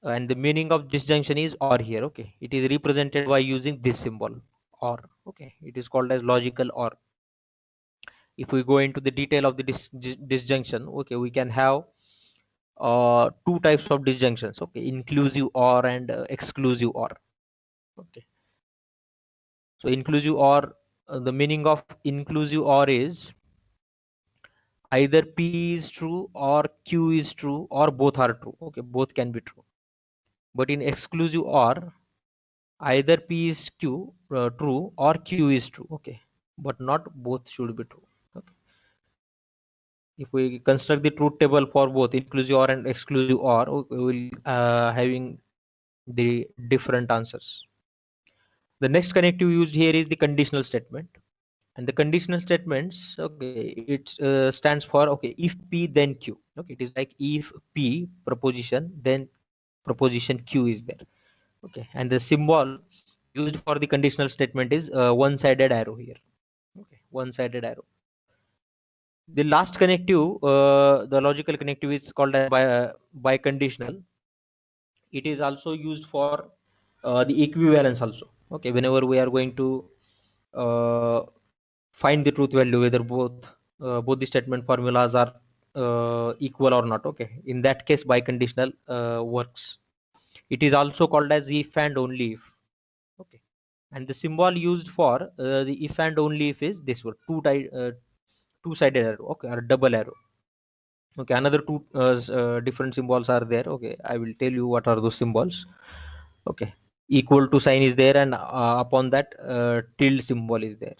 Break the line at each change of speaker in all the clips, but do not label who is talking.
and the meaning of disjunction is or here. Okay, it is represented by using this symbol or. Okay, it is called as logical or. If we go into the detail of the disjunction, okay, we can have two types of disjunctions. Okay, inclusive or and exclusive or. Okay, so inclusive or, the meaning of inclusive or is either P is true or Q is true or both are true. Okay, both can be true. But in exclusive or, either P is true or Q is true. Okay, but not both should be true. Okay. If we construct the truth table for both inclusive or and exclusive or, we will having the different answers. The next connective used here is the conditional statement, and the conditional statements, okay, it stands for, okay, if P then Q. Okay, it is like if P proposition then proposition Q is there. Okay, and the symbol used for the conditional statement is one-sided arrow here. Okay, one-sided arrow. The last connective, the logical connective is called as biconditional. It is also used for the equivalence also. Okay, whenever we are going to uh, find the truth value, whether both the statement formulas are equal or not. Okay, in that case biconditional works. It is also called as if and only if. Okay, and the symbol used for the if and only if is this one, two-sided arrow. Okay, or double arrow. Okay, another two different symbols are there. Okay, I will tell you what are those symbols. Okay, equal to sign is there, and upon that tilde symbol is there.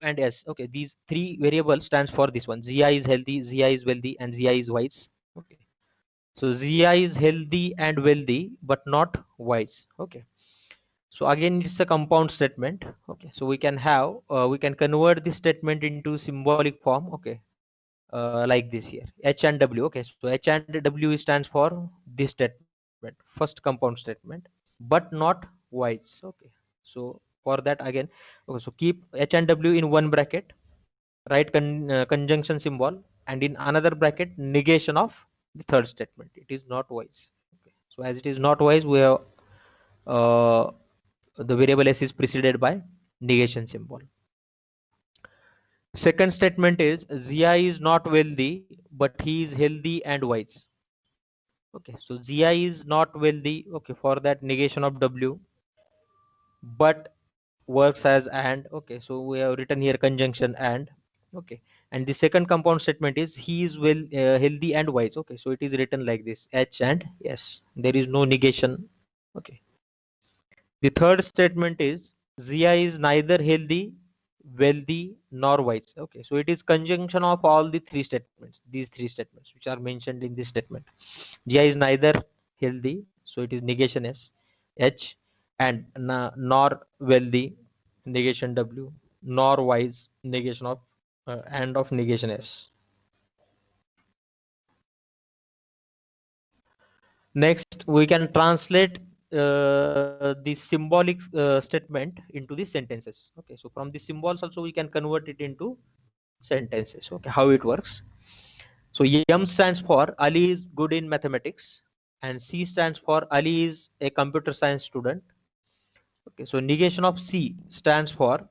And yes, okay, these three variables stands for this one: Zi is healthy, Zi is wealthy, and Zi is wise. Okay, so Zi is healthy and wealthy but not wise. Okay, so again it's a compound statement. Okay, so we can have we can convert this statement into symbolic form. Okay, like this here, H and W. Okay, so H and W stands for this statement, first compound statement, but not wise. Okay, so for that again, okay, so keep H and W in one bracket, write conjunction symbol, and in another bracket negation of the third statement. It is not wise. Okay, so as it is not wise, we have uh, the variable s is preceded by negation symbol. Second statement is Zia is not wealthy, but he is healthy and wise. Okay, so Zia is not wealthy. Okay, for that negation of W, but works as and. Okay, so we have written here conjunction and. Okay, and the second compound statement is he is healthy and wise. Okay, so it is written like this: H and S. There is no negation. Okay. The third statement is Zia is neither healthy, wealthy, nor wise. Okay, so it is conjunction of all the three statements, these three statements which are mentioned in this statement. Gi is neither healthy, so it is negation s, h, and nor wealthy, negation w, nor wise, negation of and of negation s. Next, we can translate the symbolic statement into the sentences. Okay, so from the symbols also we can convert it into sentences. Okay, how it works. So M stands for Ali is good in mathematics, and C stands for Ali is a computer science student. Okay, so negation of C stands for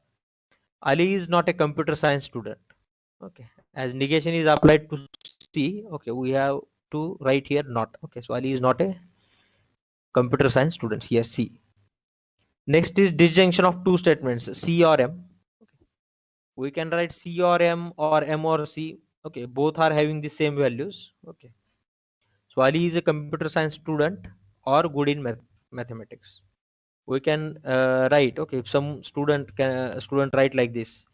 Ali is not a computer science student. Okay, as negation is applied to C, okay, we have to write here not. Okay, so Ali is not a computer science student. Here C. Next is disjunction of two statements, C or M. We can write C or M or C. Okay, both are having the same values. Okay, so Ali is a computer science student or good in mathematics. We can write, okay, if some student write like this,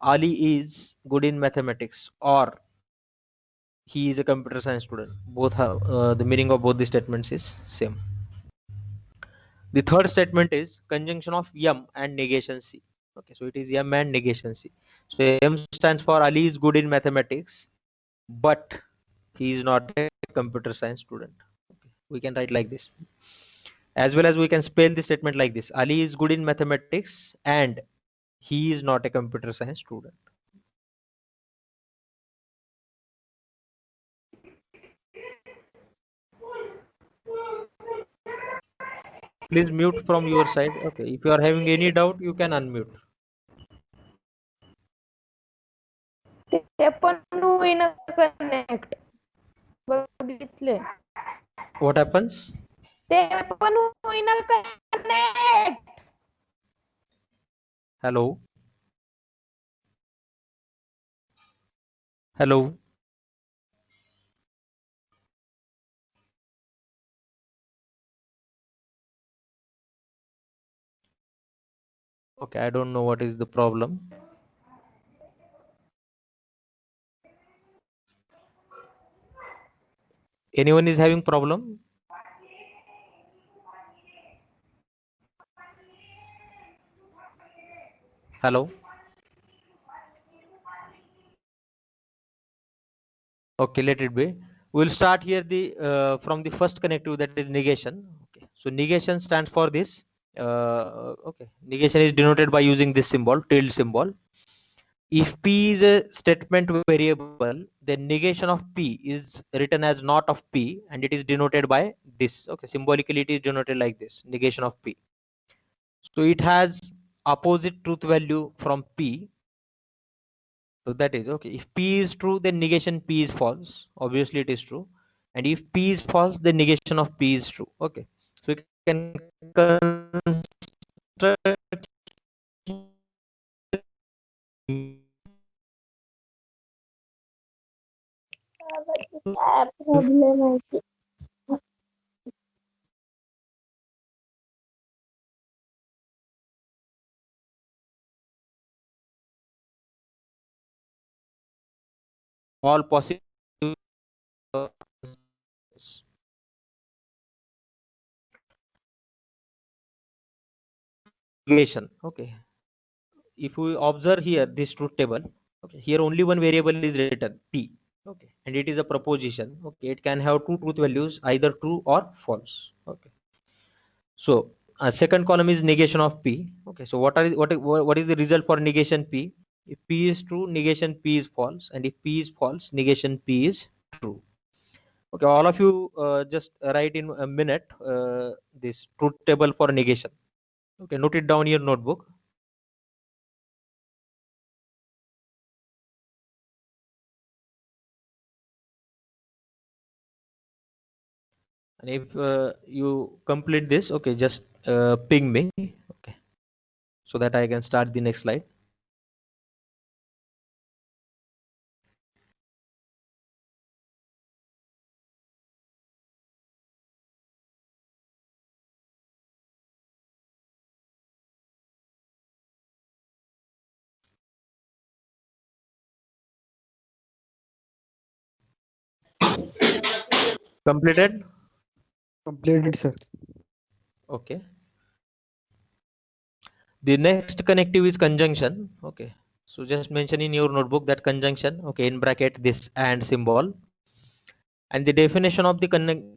Ali is good in mathematics or he is a computer science student. Both have the meaning of both the statements is same. The third statement is conjunction of M and negation C. Okay, so it is M and negation C. So M stands for Ali is good in mathematics, but he is not a computer science student. Okay, we can write like this. As well as we can spell the statement like this: Ali is good in mathematics and he is not a computer science student. Please mute from your side. Okay, if you are having any doubt, you can unmute.
ते पण होईना connect बघितले
What happens?
ते पण होईना connect
Hello, hello. Okay, I don't know what is the problem. Anyone is having problem? Hello. Okay, let it be. We'll start here the from the first connective, that is negation. Okay, so negation stands for this. Okay, negation is denoted by using this symbol, tilde symbol. If P is a statement variable, then negation of P is written as not of P, and it is denoted by this. Okay, symbolically it is denoted like this, negation of P. So it has opposite truth value from P. So that is okay. If P is true, then negation P is false. Obviously it is true. And if P is false, then negation of P is true. Okay. So we can construct
काय problem आहे की
all possible negation. Okay. If we observe here this truth table, okay, here only one variable is written, P. Okay, and it is a proposition. Okay, it can have two truth values, either true or false. Okay, so second column is negation of P. Okay, so what is the result for negation P? If P is true, negation P is false, and if P is false, negation P is true. Okay, all of you just write in a minute this truth table for negation. Okay, note it down in your notebook. And if you complete this, okay, just ping me, okay, so that I can start the next slide. Completed?
Completed, sir.
Okay. The next connective is conjunction. Okay. So just mention in your notebook that conjunction. Okay. In bracket this and symbol. And the definition of the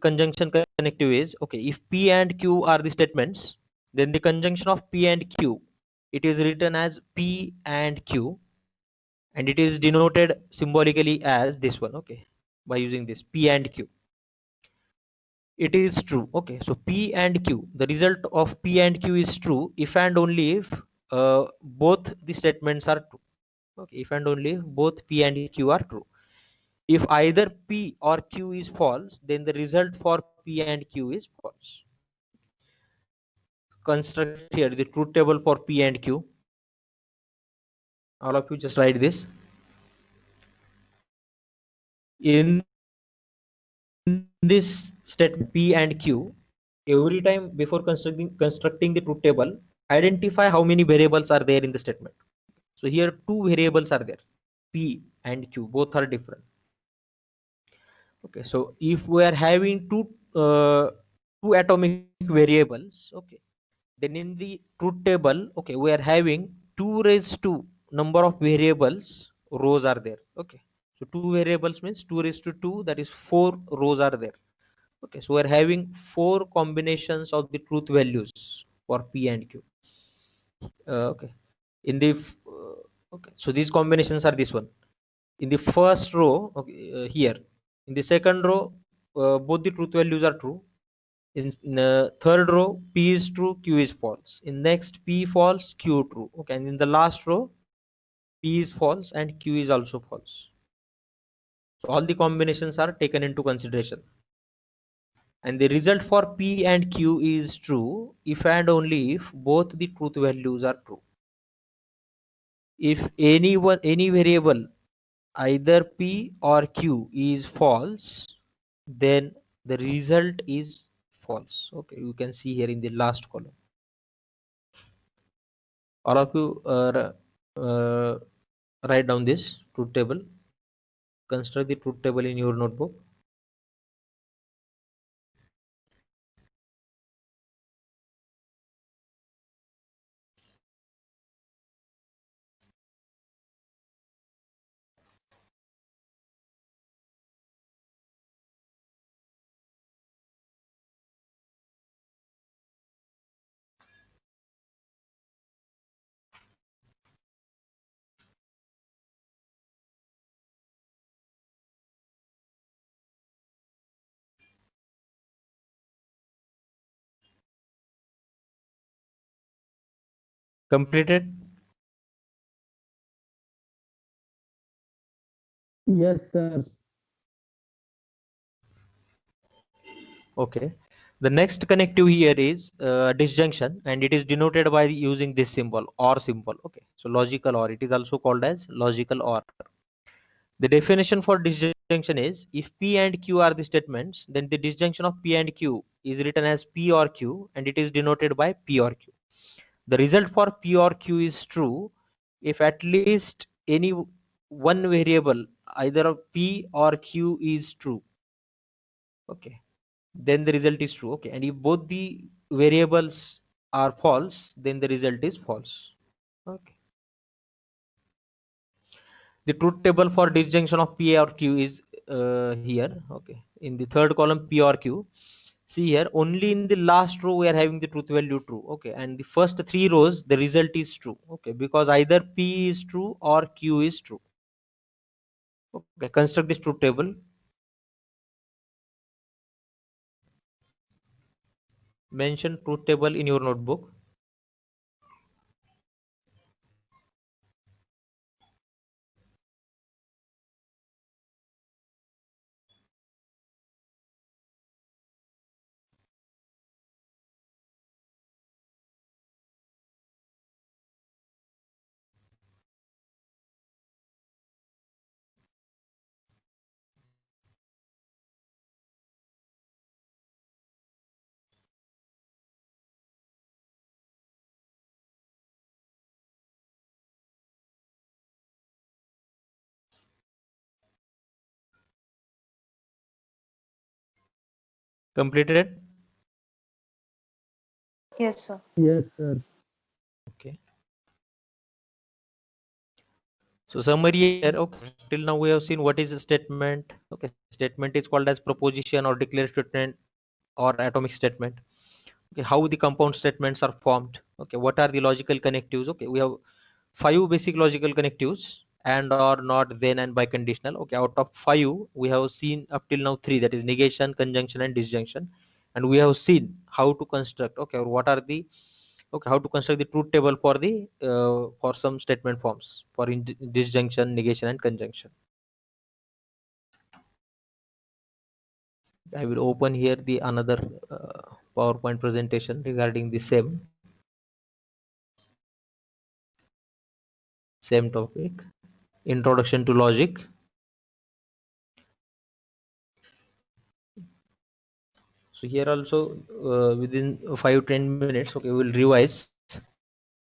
conjunction connective is, okay, if P and Q are the statements, then the conjunction of P and Q, it is written as P and Q, and it is denoted symbolically as this one. Okay, by using this P and Q. It is true. Okay, so P and Q, the result of P and Q is true if and only if both the statements are true. Okay, if and only if both P and Q are true. If either P or Q is false, then the result for P and Q is false. Construct here the truth table for P and Q. All of you just write this. In this statement P and Q, every time before constructing the truth table, identify how many variables are there in the statement. So here two variables are there, P and Q, both are different. Okay, so if we are having two atomic variables, okay, then in the truth table, okay, we are having 2 raised to number of variables rows are there. Okay, so two variables means 2 raised to 2, that is 4 rows are there. Okay, so we are having 4 combinations of the truth values for P and Q. Okay, in the okay, so these combinations are this one. In the first row, okay, here in the second row, both the truth values are true. In the third row, P is true, Q is false. In next, P false, Q true. Okay, and in the last row, P is false and Q is also false. So all the combinations are taken into consideration. And the result for P and Q is true if and only if both the truth values are true. If any variable, either P or Q is false, then the result is false. Okay, you can see here in the last column. All of you write down this truth table. Construct the truth table in your notebook. Completed?
Yes, sir.
Okay. The next connective here is disjunction, and it is denoted by using this symbol or symbol. Okay, so logical or, it is also called as logical or. The definition for disjunction is, if P and Q are the statements, then the disjunction of P and Q is written as P or Q, and it is denoted by P or Q. The result for P or Q is true if at least any one variable, either of P or Q, is true. Okay, then the result is true. Okay, and if both the variables are false, then the result is false. Okay, the truth table for disjunction of P or Q is here. Okay, in the third column, P or Q. See here, only in the last row we are having the truth value true. Okay, and the first 3 rows the result is true. Okay, because either P is true or Q is true. Okay, construct this truth table. Mention truth table in your notebook. Completed?
Yes, sir.
Yes, sir.
Okay. So summary here, okay, till now we have seen what is a statement. Okay, statement is called as proposition or declarative statement or atomic statement. Okay, how the compound statements are formed. Okay, what are the logical connectives? Okay, we have 5 basic logical connectives: and, or, not, then, and biconditional. Okay, out of 5 we have seen up till now 3, that is negation, conjunction, and disjunction. And we have seen how to construct, okay, or what are the, okay, how to construct the truth table for the for some statement forms for disjunction, negation, and conjunction. I will open here the another PowerPoint presentation regarding the same topic, introduction to logic. So here also within 5-10 minutes, okay, we will revise.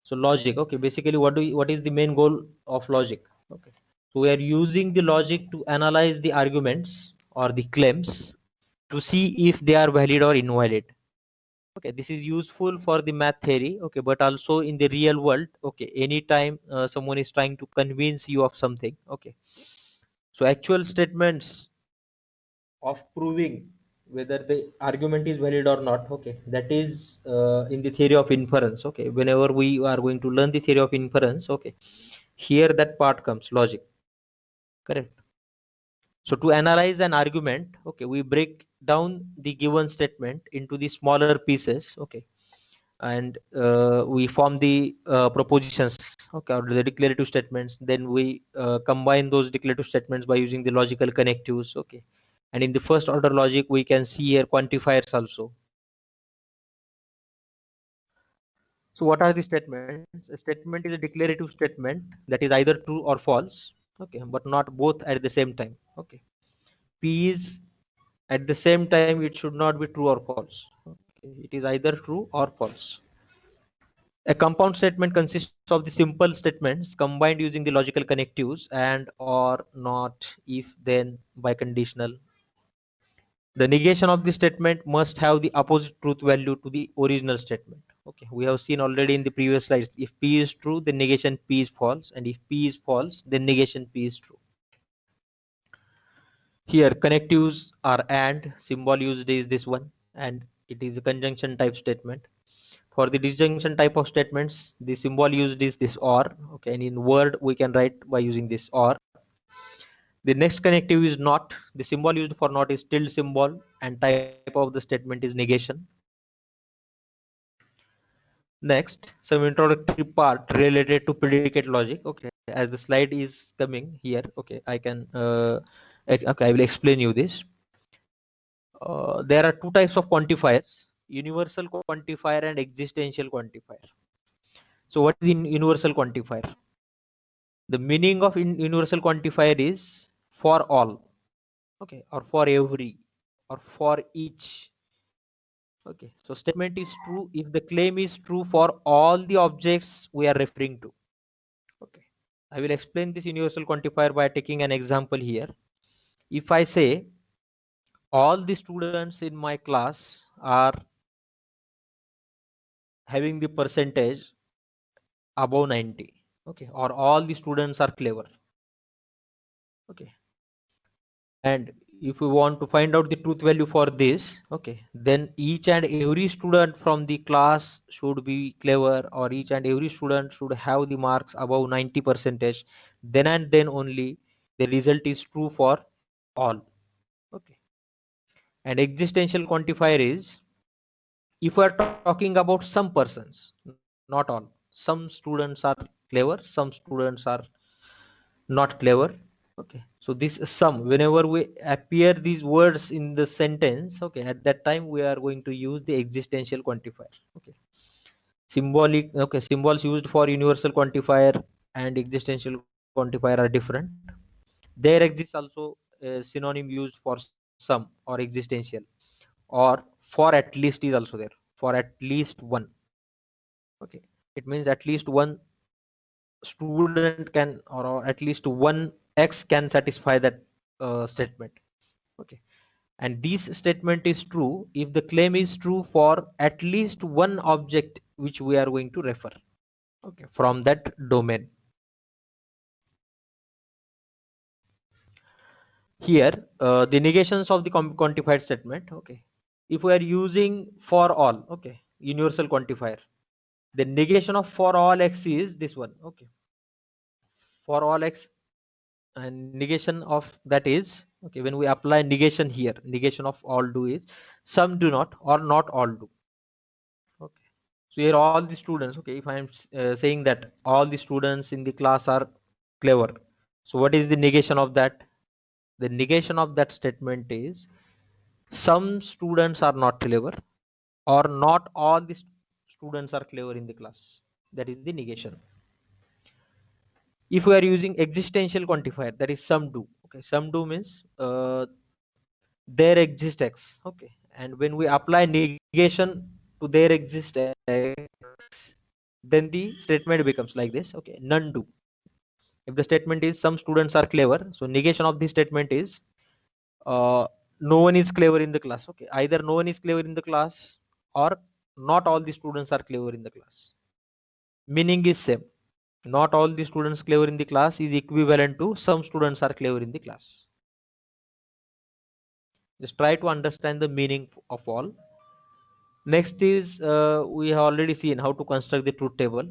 So logic, okay, basically what is the main goal of logic? Okay, so we are using the logic to analyze the arguments or the claims to see if they are valid or invalid. Okay, this is useful for the math theory, okay, but also in the real world. Okay, anytime someone is trying to convince you of something, okay, so actual statements of proving whether the argument is valid or not, okay, that is in the theory of inference. Okay, whenever we are going to learn the theory of inference, okay, here that part comes, logic. Correct. So to analyze an argument, okay, we break down the given statement into the smaller pieces, okay, and we form the propositions, okay, or the declarative statements. Then we combine those declarative statements by using the logical connectives, okay. And in the first order logic, we can see here quantifiers also. So what are the statements? A statement is a declarative statement that is either true or false, okay, but not both at the same time. Okay, P is at the same time, it should not be true or false. Okay, it is either true or false. A compound statement consists of the simple statements combined using the logical connectives and, or, not, if, then, biconditional. The negation of the statement must have the opposite truth value to the original statement. Okay, we have seen already in the previous slides, if P is true, then negation P is false, and if P is false, then negation P is true. Here connectives are and, symbol used is this one, and it is a conjunction type statement. For the disjunction type of statements, the symbol used is this or, okay, and in word we can write by using this or. The next connective is not. The symbol used for not is tilde symbol, and type of the statement is negation. Next, some introductory part related to predicate logic. Okay, as the slide is coming here, okay, I can okay, I will explain you this. There are 2 types of quantifiers: universal quantifier and existential quantifier. So what is in universal quantifier? The meaning of universal quantifier is for all, okay, or for every, or for each. Okay, so statement is true if the claim is true for all the objects we are referring to. Okay, I will explain this universal quantifier by taking an example here. If I say all the students in my class are having the percentage above 90, okay, or all the students are clever, okay, and if we want to find out the truth value for this, okay, then each and every student from the class should be clever, or each and every student should have the marks above 90 percentage, then and then only the result is true for all. Okay, and existential quantifier is if we are talking about some persons, not all. Some students are clever, some students are not clever. Okay, so this sum, whenever we appear these words in the sentence, okay, at that time we are going to use the existential quantifier. Okay, symbolic, okay, symbols used for universal quantifier and existential quantifier are different. There exists also a synonym used for some or existential, or for at least is also there, for at least one. Okay, it means at least one student can, or at least one x can satisfy that statement. Okay, and this statement is true if the claim is true for at least one object which we are going to refer, okay, from that domain. Here the negations of the quantified statement, okay, if we are using for all, okay, universal quantifier, the negation of for all x is this one, okay, for all x, and negation of that is, okay, when we apply negation here, negation of all do is some do not or not all do, okay. So here all the students, okay, if I am saying that all the students in the class are clever, so what is the negation of that? The negation of that statement is some students are not clever or not all the students are clever in the class. That is the negation. If we are using existential quantifier, that is sum do, okay, sum do means there exists x, okay, and when we apply negation to there exists x, then the statement becomes like this, okay, none do. If the statement is some students are clever, so negation of this statement is uh, no one is clever in the class, okay, either no one is clever in the class or not all the students are clever in the class. Meaning is same, not all the students clever in the class is equivalent to some students are clever in the class. Just try to understand the meaning of all. Next is we have already seen how to construct the truth table.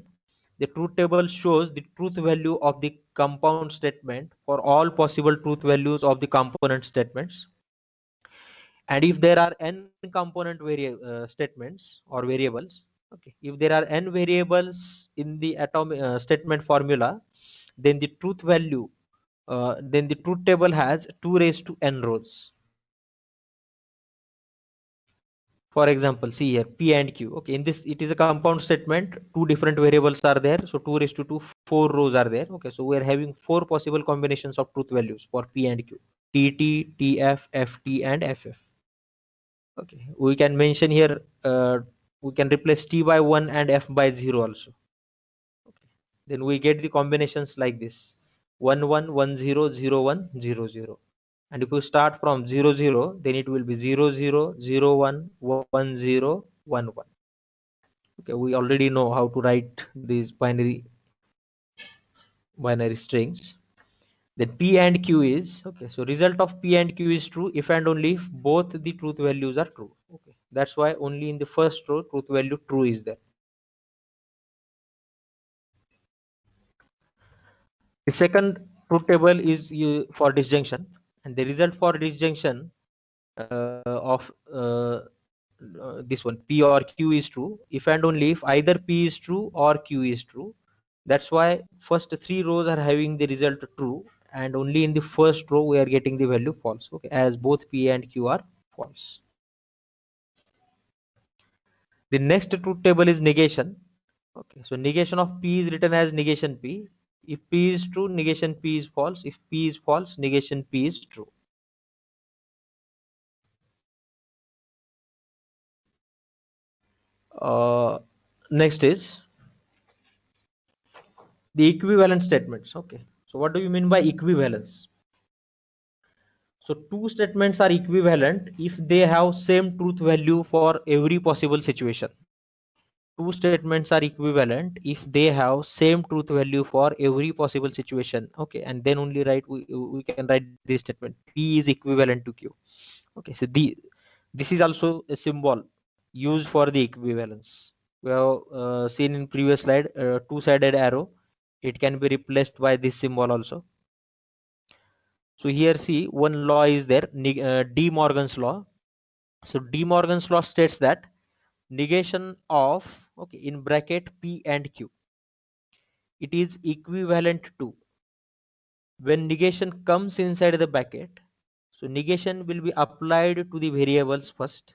The truth table shows the truth value of the compound statement for all possible truth values of the component statements. And if there are n component statements or variables, okay, if there are n variables in the atomic statement formula, then the truth value, then the truth table has 2 raised to n rows. For example, see here p and q, okay, in this it is a compound statement, two different variables are there, so 2 raised to 2, 4 rows are there, okay, so we are having 4 possible combinations of truth values for p and q, tt, tf, ft and ff. Okay, we can mention here we can replace t by 1 and f by 0 also, okay. Then we get the combinations like this: 1 1 1 0 0 1 0 0. And if we start from 0 0, then it will be 0 0 0 1 1 0 1 1. Okay, we already know how to write these binary strings. Then p and q is, okay, so result of p and q is true if and only if both the truth values are true, okay. That's why only in the first row truth value true is there. The second truth table is for disjunction, and the result for disjunction of this one p or q is true if and only if either p is true or q is true. That's why first 3 rows are having the result true, and only in the first row we are getting the value false, okay, as both p and q are false. The next truth table is negation, okay, so negation of p is written as negation p. If p is true, negation p is false. If p is false, negation p is true. Next is the equivalent statements, okay. So what do you mean by equivalence? So two statements are equivalent if they have same truth value for every possible situation. Two statements are equivalent if they have same truth value for every possible situation, okay, and then only we can write this statement: p is equivalent to q, okay. So this is also a symbol used for the equivalence. We have seen in previous slide two-sided arrow, it can be replaced by this symbol also. So here see one law is there, De Morgan's law. So De Morgan's law states that negation of, okay, in bracket p and q, it is equivalent to, when negation comes inside the bracket, so negation will be applied to the variables first,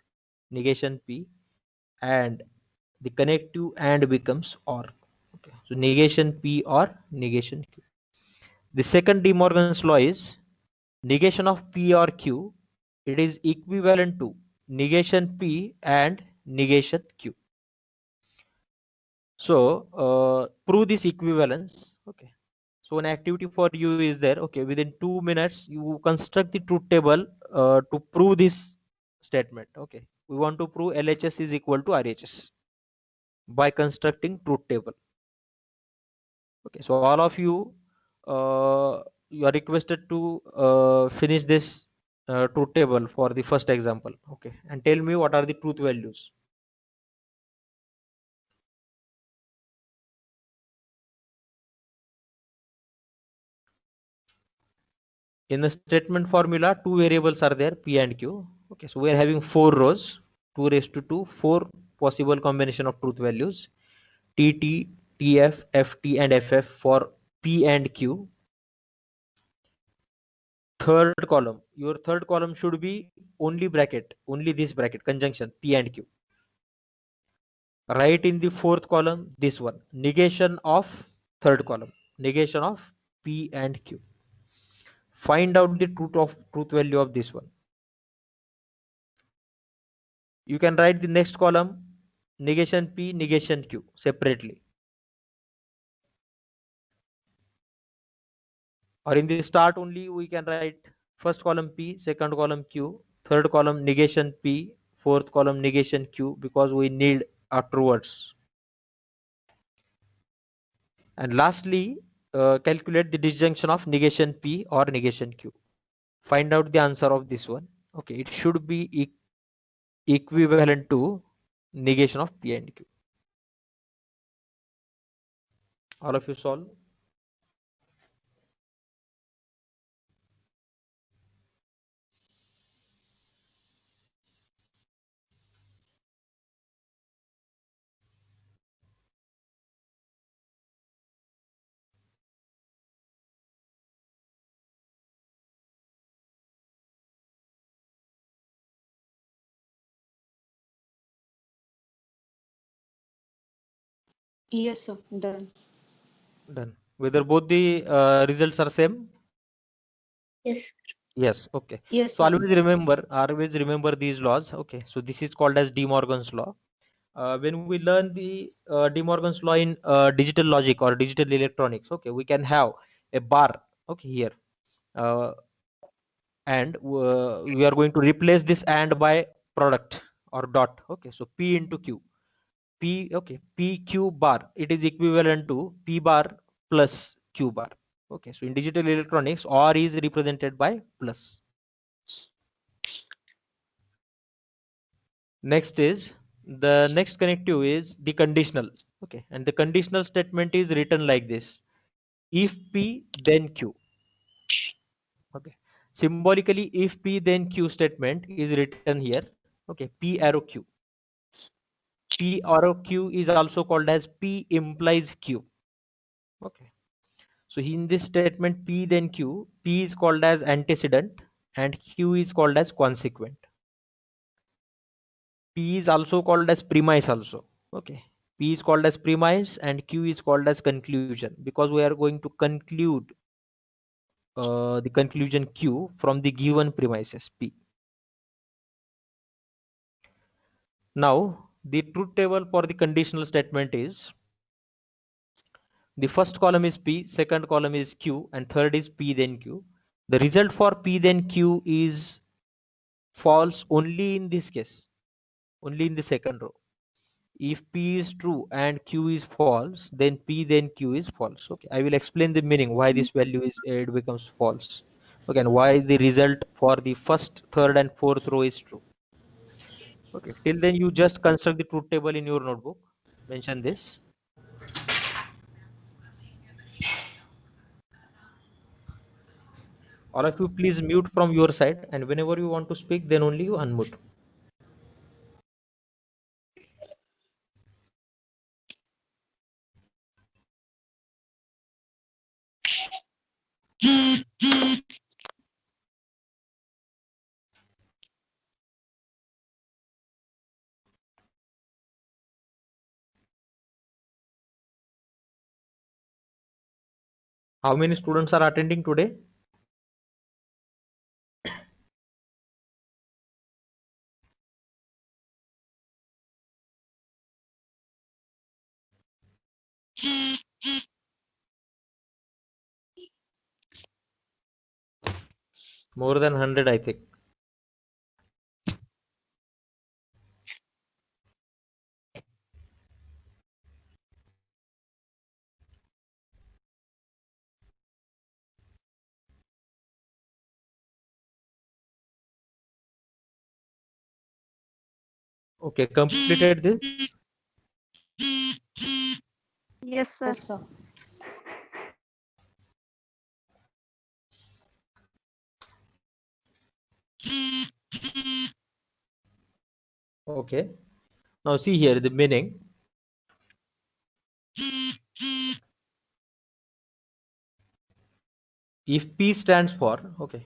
negation p, and the connective and becomes or, okay, so negation p or negation q. The second De Morgan's law is negation of p or q, it is equivalent to negation p and negation q. So prove this equivalence, okay. So an activity for you is there. Okay, within 2 minutes, you construct the truth table to prove this statement. Okay, we want to prove LHS is equal to RHS by constructing truth table. Okay, so all of you, you are requested to finish this truth table for the first example. Okay, and tell me what are the truth values. In the statement formula, two variables are there, P and Q. Okay, so we are having 4 rows, 2 raised to 2, 4 possible combination of truth values, TT, TF, FT, and FF for P and Q. Third column, your third column should be only bracket, only this bracket, conjunction, P and Q. Write in the fourth column, this one, negation of third column, negation of P and Q. Find out the truth value of this one. You can write the next column, negation P, negation Q separately. Or in the start only, we can write first column P, second column Q, third column negation P, fourth column negation Q, because we need afterwards. And lastly, calculate the disjunction of negation P or negation Q. Find out the answer of this one. Okay, it should be equivalent to negation of P and Q. All of you solve.
Yes, sir. Done.
Done. Whether both the results are same?
Yes.
Yes. Okay.
Yes,
So
sir.
always remember these laws. Okay. So this is called as De Morgan's law. When we learn the De Morgan's law in digital logic or digital electronics, okay, we can have a bar. Okay, here, uh, and we are going to replace this and by product or dot. Okay, so P into Q. P, okay, PQ bar, it is equivalent to P bar plus Q bar. Okay, so in digital electronics, OR is represented by plus. Next is the next connective is the conditional. Okay, and the conditional statement is written like this: if P then Q. Okay, symbolically, if P then Q statement is written here. Okay, P arrow Q. P arrow Q is also called as P implies Q. Okay. So in this statement P then Q, P is called as antecedent and Q is called as consequent. P is also called as premise also. Okay. P is called as premise and Q is called as conclusion, because we are going to conclude the conclusion Q from the given premises P. Now the truth table for the conditional statement is: the first column is P, second column is Q, and third is P then Q. The result for P then Q is false only in this case, only in the second row. If P is true and Q is false, then P then Q is false. Okay, I will explain the meaning why this value is it becomes false. Okay, and why the result for the first, third, and fourth row is true. Okay, till then you just construct the truth table in your notebook. Mention this. All of you please mute from your side, and whenever you want to speak, then only you unmute. How many students are attending today? More than 100, I think. Okay, completed this.
Yes, sir.
Yes, sir.
Okay. Now see here the meaning. If P stands for, okay,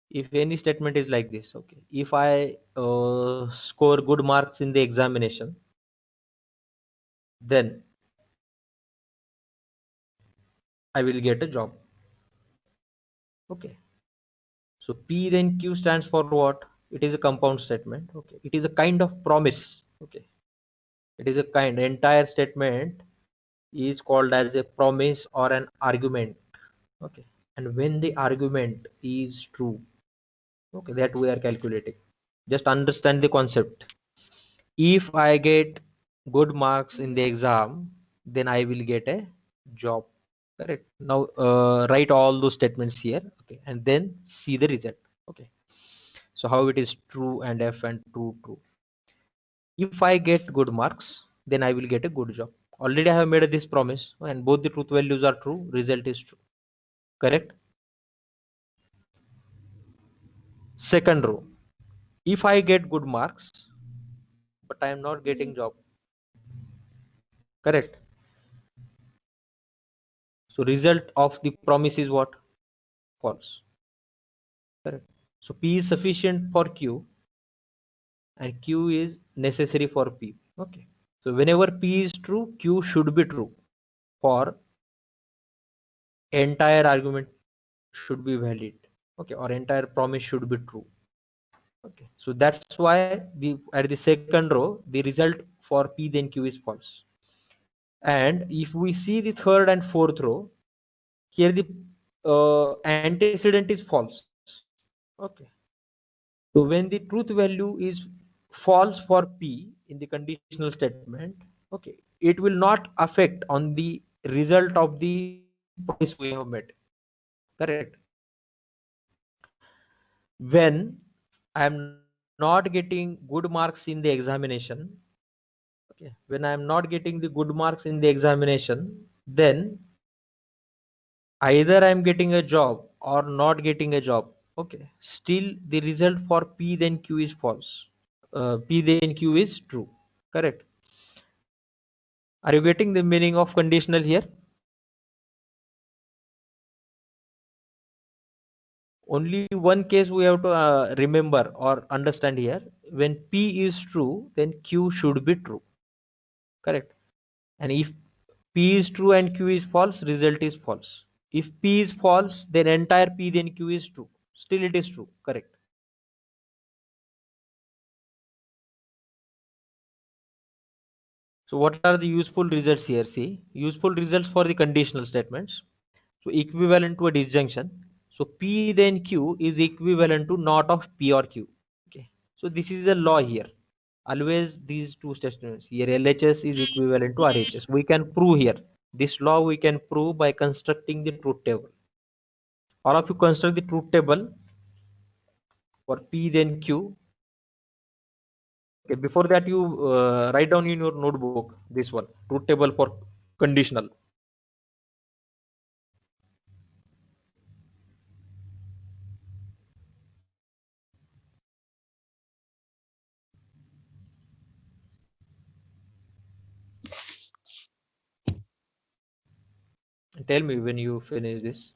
if any statement is like this, okay, if I score good marks in the examination, then I will get a job. Okay. So P then Q stands for what? It is a compound statement. Okay. It is a kind of promise. Okay. It is a kind, entire statement is called as a promise or an argument. Okay. And when the argument is true, okay, that we are calculating. Just understand the concept. If I get good marks in the exam, then I will get a job. Correct. Now write all those statements here. Okay. And then see the result. Okay. So how it is true and F and true. If I get good marks, then I will get a good job. Already I have made this promise and both the truth values are true. Result is true. Correct. Second row. If I get good marks, but I am not getting job. Correct. So result of the promise is what? False. Correct. So P is sufficient for Q and Q is necessary for P. Okay. So whenever P is true, Q should be true for entire argument should be valid. Okay. Or entire promise should be true. Okay. So that's why the at the second row, the result for P then Q is false. And if we see the third and fourth row, here the antecedent is false. Okay. So when the truth value is false for P in the conditional statement, okay, it will not affect on the result of the promise we have made. Correct. When I am not getting good marks in the examination, okay, when I am not getting the good marks in the examination, then either I am getting a job or not getting a job. Okay, still the result for P then Q is false. P then Q is true. Correct. Are you getting the meaning of conditional here? Only one case we have to remember or understand here. When P is true, then Q should be true. Correct. And if P is true and Q is false, result is false. If P is false, then entire P then Q is true. Still it is true. Correct. So what are the useful results here? See, useful results for the conditional statements. So equivalent to a disjunction. So P then Q is equivalent to not of P or Q. Okay. So this is a law here. Always these two statements here LHS is equivalent to RHS. We can prove here. This law we can prove by constructing the truth table. All of you construct the truth table for P then Q. Okay. Before that you write down in your notebook this one truth table for conditional. Tell me when you finish this.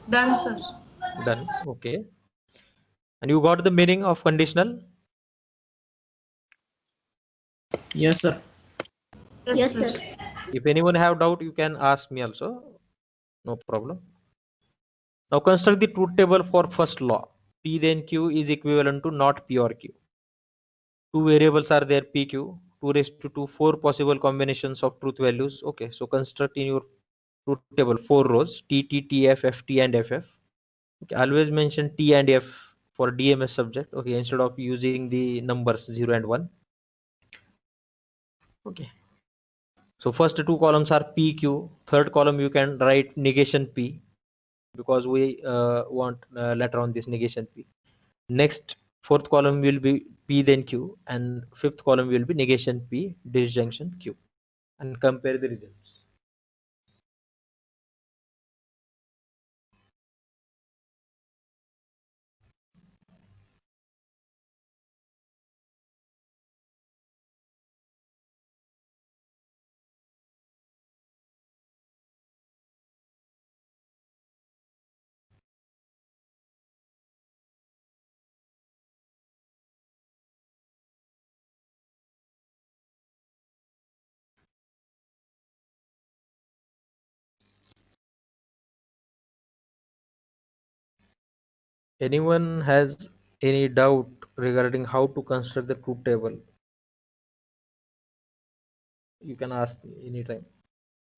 Done, sir.
Done. Okay. And you got the meaning of conditional?
Yes, sir.
Yes, sir.
If anyone have doubt, you can ask me also. No problem. Now construct the truth table for first law. P then Q is equivalent to not P or Q. Two variables are there, P, Q. 2 raised to 2, 4 possible combinations of truth values. Okay, so construct in your truth table 4 rows, T, T, T, F, F, T and FF. Okay, always mention T and F for DMS subject. Okay, instead of using the numbers 0 and 1. Okay. So first two columns are P, Q. Third column you can write negation P, because we want later on this negation P. Next, fourth column will be P then Q, and fifth column will be negation P disjunction Q, and compare the results. Anyone has any doubt regarding how to construct the truth table? You can ask me anytime.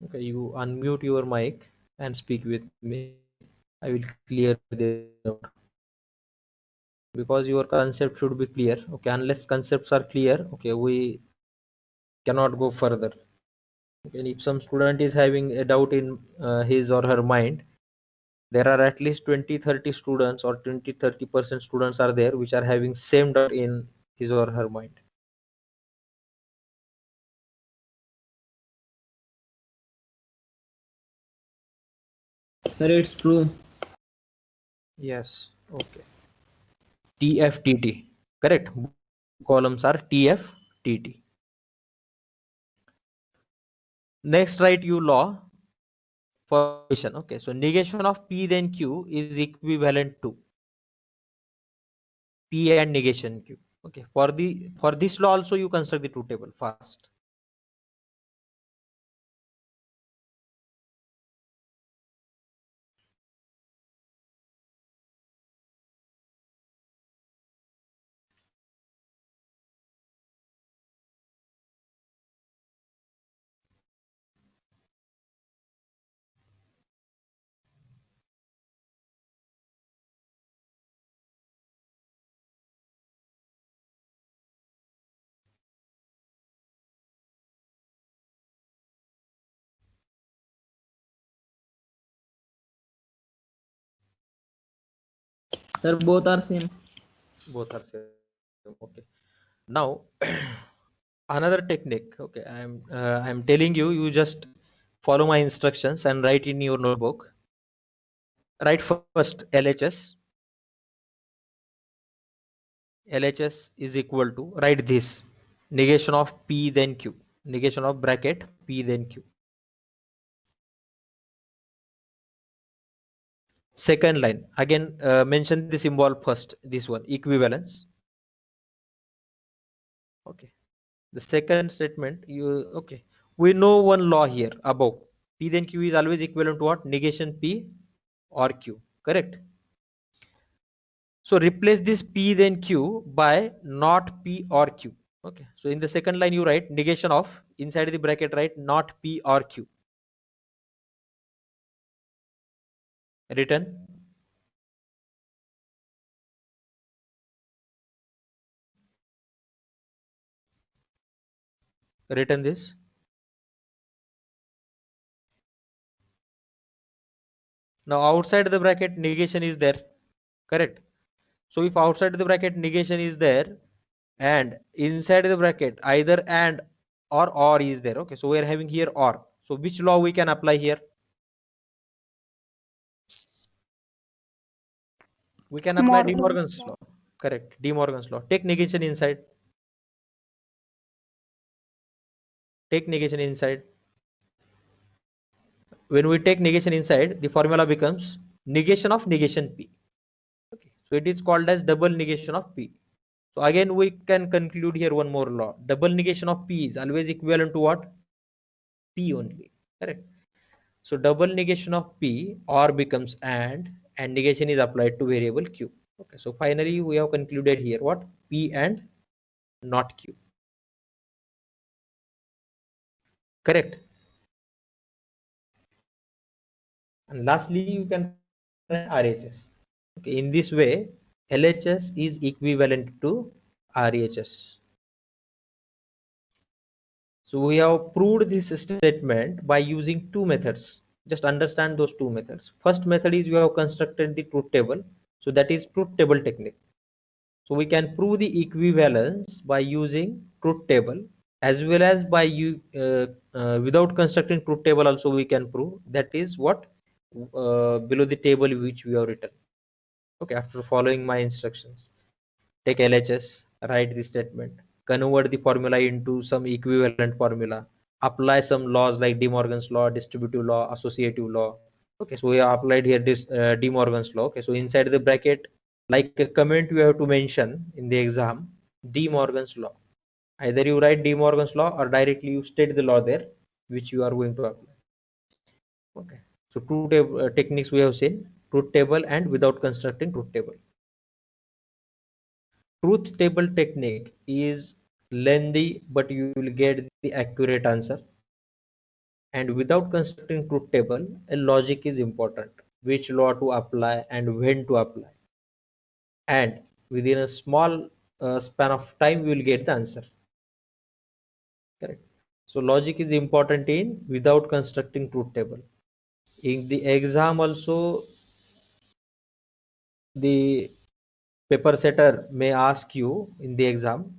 Okay, you unmute your mic and speak with me. I will clear the doubt, because your concept should be clear. Okay, unless concepts are clear, okay, we cannot go further. Okay, and if some student is having a doubt in his or her mind, there are at least 20-30 students, or 20-30% students are there which are having same doubt in his or her mind.
Sir, it's true.
Yes. Okay. TFTT. Correct. Columns are TFTT. Next, write you law for negation. Okay. So negation of P then Q is equivalent to P and negation Q. Okay. For this law also you construct the truth table fast.
Sir, both are same.
Both are same. Okay. Now another technique. Okay, I'm telling you, you just follow my instructions and write in your notebook. Write first LHS. LHS is equal to, write this, negation of P then Q, negation of bracket P then Q. Second line again, mention the symbol first, this one, equivalence. Okay, the second statement, you, okay, we know one law here above, P then Q is always equivalent to what? Negation P or Q, correct? So replace this P then Q by not P or Q. Okay, so in the second line you write negation of, inside the bracket write not P or Q. Written. Written this. Now outside the bracket negation is there, correct? So if outside the bracket negation is there and inside the bracket either and or is there, okay, so we are having here or, so which law we can apply here? We can apply De Morgan's law, correct? De Morgan's law. Take negation inside, take negation inside. When we take negation inside, the formula becomes negation of negation P. Okay, So it is called as double negation of P. So again, we can conclude here one more law. Double negation of P is always equivalent to what? P only, correct? So double negation of P or becomes and negation is applied to variable Q. Okay, so finally we have concluded here what? P and not Q. Correct. And lastly, you can find RHS. Okay, in this way, LHS is equivalent to RHS. So we have proved this statement by using two methods. Just understand those two methods. First method is we have constructed the truth table. So that is truth table technique. So we can prove the equivalence by using truth table, as well as by without constructing truth table also we can prove. That is what below the table which we have written. Okay, after following my instructions, take LHS, write the statement, convert the formula into some equivalent formula, apply some laws like De Morgan's law, distributive law, associative law. Okay, so we have applied here this De Morgan's law. Okay, so inside the bracket, like a comment you have to mention in the exam, De Morgan's law. Either you write De Morgan's law or directly you state the law there which you are going to apply. Okay, so two techniques we have seen: truth table and without constructing truth table. Truth table technique is lengthy, but you will get the accurate answer. And without constructing truth table, a logic is important: which law to apply and when to apply. And within a small span of time, you will get the answer. Correct. So logic is important in without constructing truth table. In the exam also, the paper setter may ask you in the exam,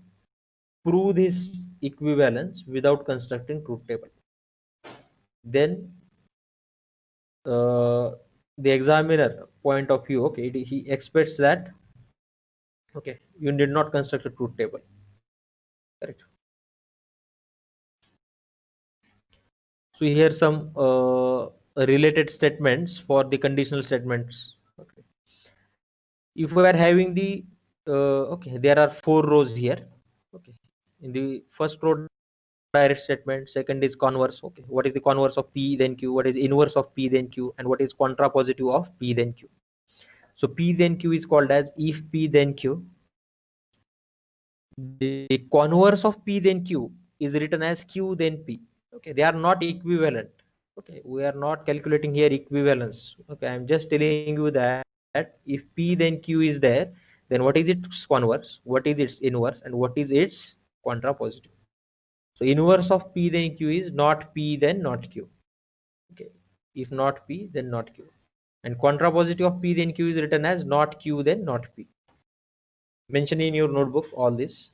prove this equivalence without constructing truth table. Then the examiner point of view, okay, he expects that, okay, you did not construct a truth table. Correct. So here some related statements for the conditional statements. Okay. If we are having the okay, there are 4 rows here. Okay, in the first row, direct statement. Second is converse. Okay, what is the converse of P then Q? What is inverse of P then Q? And what is contrapositive of P then Q? So P then Q is called as if P then Q. The converse of P then Q is written as Q then P. Okay, they are not equivalent. Okay, we are not calculating here equivalence. Okay, I'm just telling you that if P then Q is there, then what is its converse, what is its inverse, and what is its contrapositive. So inverse of P then Q is not P then not Q. Okay, if not P then not Q. And contrapositive of P then Q is written as not Q then not P. Mention in your notebook all this.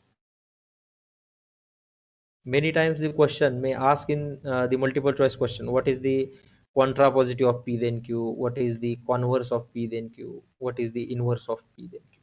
Many times the question may ask in the multiple choice question, what is the contrapositive of P then Q? What is the converse of P then Q? What is the inverse of P then Q?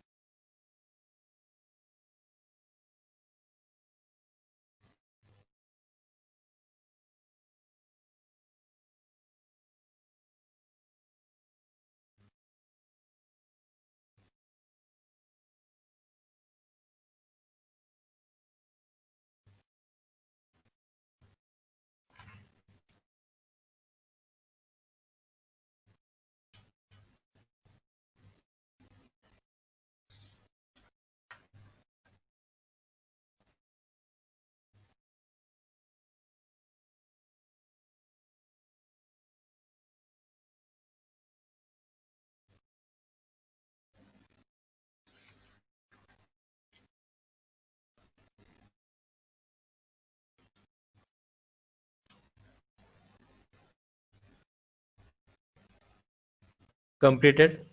Completed?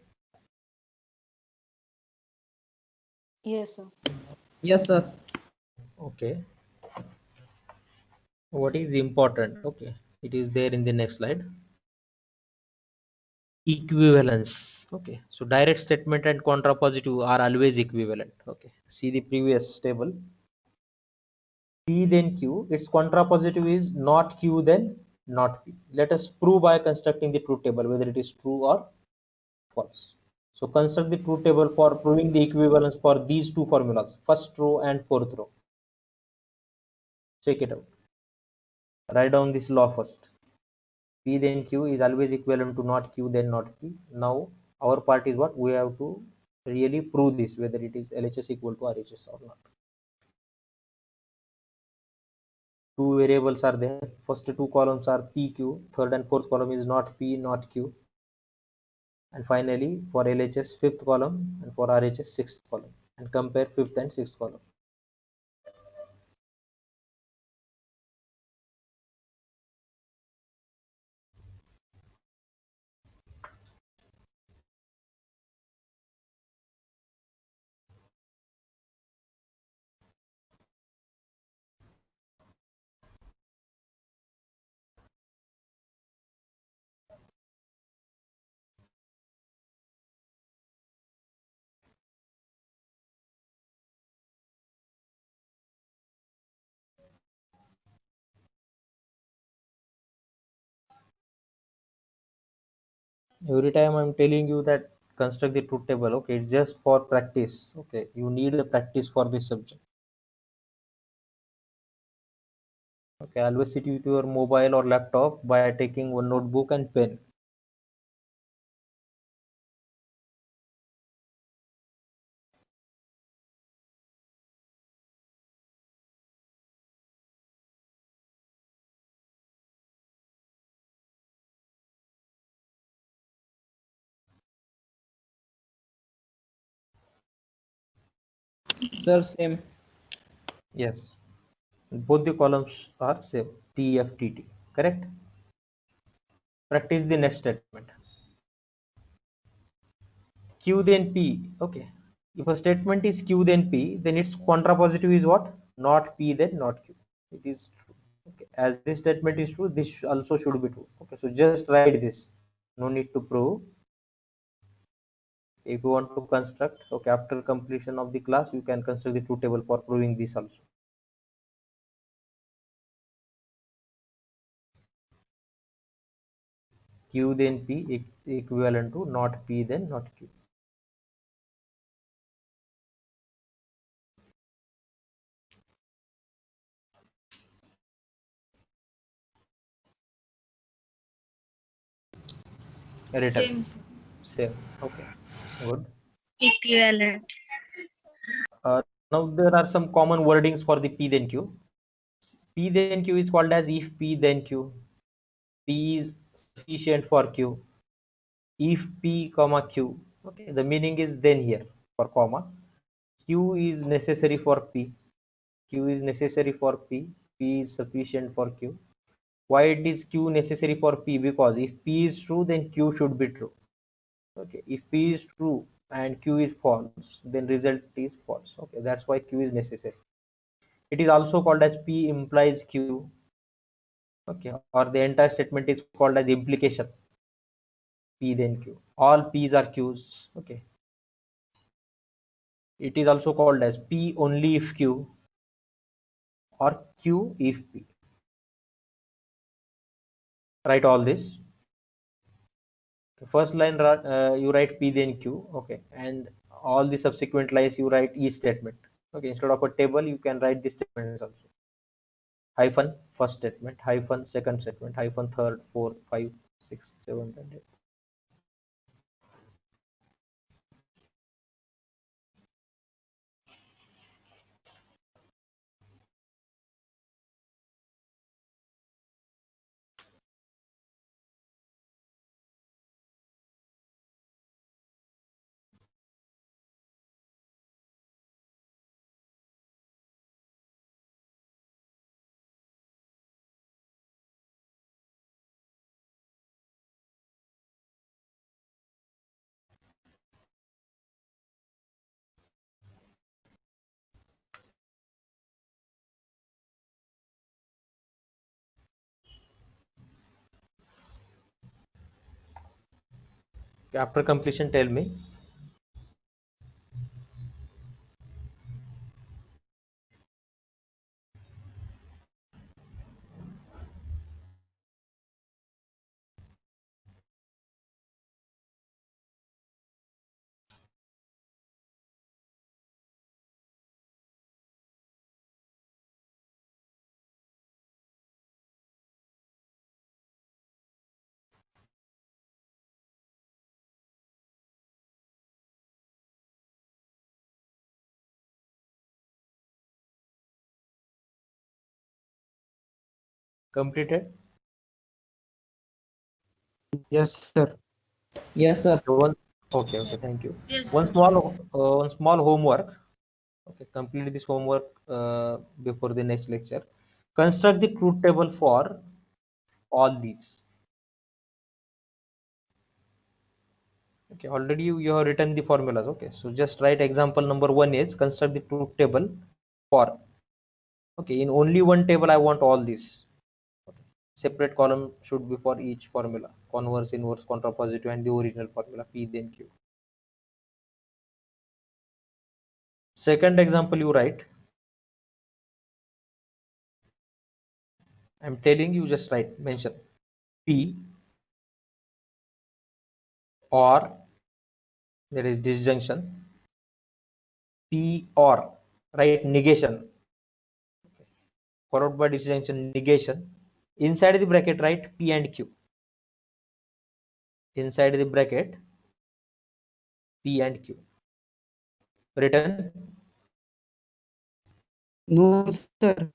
Yes, sir.
Yes, sir.
Okay. What is important? Okay, it is there in the next slide. Equivalence. Okay, so direct statement and contrapositive are always equivalent. Okay, see the previous table. P then Q, its contrapositive is not Q then not P. Let us prove by constructing the truth table whether it is true or false. So construct the truth table for proving the equivalence for these two formulas, first row and fourth row. Check it out. Write down this law first. P then Q is always equivalent to not Q then not P. Now our part is what? We have to really prove this, whether it is LHS equal to RHS or not. Two variables are there. First two columns are PQ. Third and fourth column is not P, not Q. And finally, for LHS, fifth column, and for RHS, sixth column. And compare fifth and sixth column. Every time I'm telling you that construct the truth table, okay, it's just for practice. Okay, you need the practice for this subject. Okay, always sit with your mobile or laptop by taking one notebook and pen.
Sir, same.
Yes, both the columns are same. TFTT, correct? Practice the next statement. Q then P. Okay. If a statement is Q then P, then its contrapositive is what? Not P then not Q. It is true. Okay. As this statement is true, this also should be true. Okay. So just write this. No need to prove. If you want to construct, okay, after completion of the class, you can construct the truth table for proving this also. Q then P equivalent to not P then not Q. Written.
Same, sir.
Same. Okay. Good.
Equivalent.
Now there are some common wordings for the P then Q. P then Q is called as if P then Q. P is sufficient for Q. If P comma Q. Okay, the meaning is then here for comma. Q is necessary for P. Q is necessary for P. P is sufficient for Q. Why it is Q necessary for P? Because if P is true, then Q should be true. Okay, if P is true and Q is false, then result is false. Okay, that's why Q is necessary. It is also called as P implies Q. Okay, or the entire statement is called as implication. P then Q. All P's are Q's. Okay. It is also called as P only if Q or Q if P. Write all this. The first line you write P then Q. Okay, and all the subsequent lines you write each statement. Okay, instead of a table, you can write this statement also. Hyphen first statement, hyphen second statement, hyphen third, fourth, fifth, sixth, seventh, and eighth. After completion, tell me. Completed?
Yes, sir.
Yes, sir.
Okay, thank you.
Yes,
One
sir.
small homework. Okay, complete this homework before the next lecture. Construct the truth table for all these. Okay, already you have written the formulas. Okay, so just write example number 1 is construct the truth table for. Okay, in only one table I want all these. Separate column should be for each formula: converse, inverse, contrapositive, and the original formula P then Q. Second example you write. I'm telling you, just write, mention P or, there is disjunction, P or, right, negation, followed by disjunction, negation. Inside the bracket write P and Q. Inside the bracket P and Q. Written?
No, sir.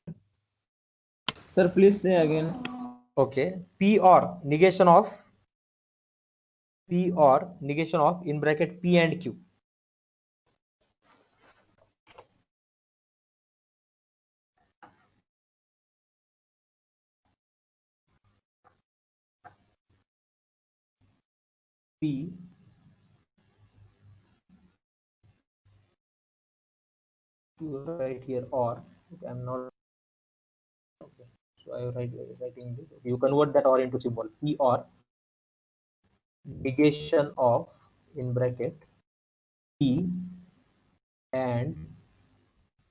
Sir, please say again.
Okay. P or, negation of, P or, negation of, in bracket P and Q. P right here, or okay, I'm not, okay, so I writing this. Okay, you convert that or into symbol P or, negation of, in bracket P and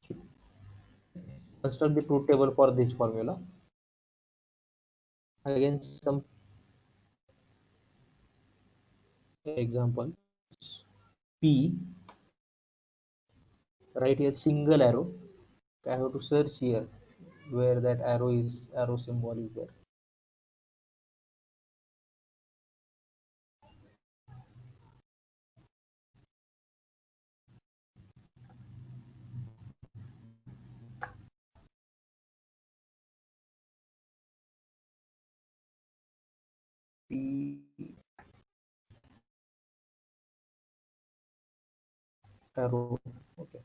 Q. Construct the truth table for this formula. Again, some examples. P, right here single arrow. I have to search here where that arrow symbol is there. P arrow. Okay,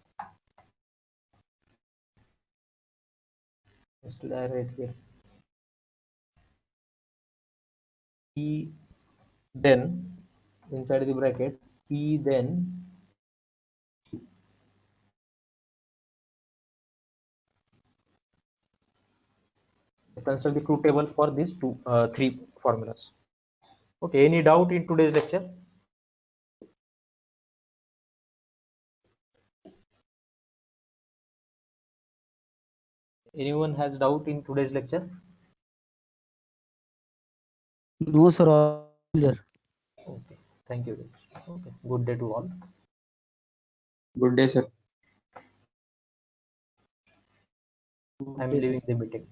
just right here. P, then inside the bracket P, then construct the truth table for these three formulas. Okay, any doubt in today's lecture? Anyone has doubt in today's lecture?
No, sir. All clear.
Okay, thank you. Okay, good day to all.
Good day, sir.
I'm leaving the meeting.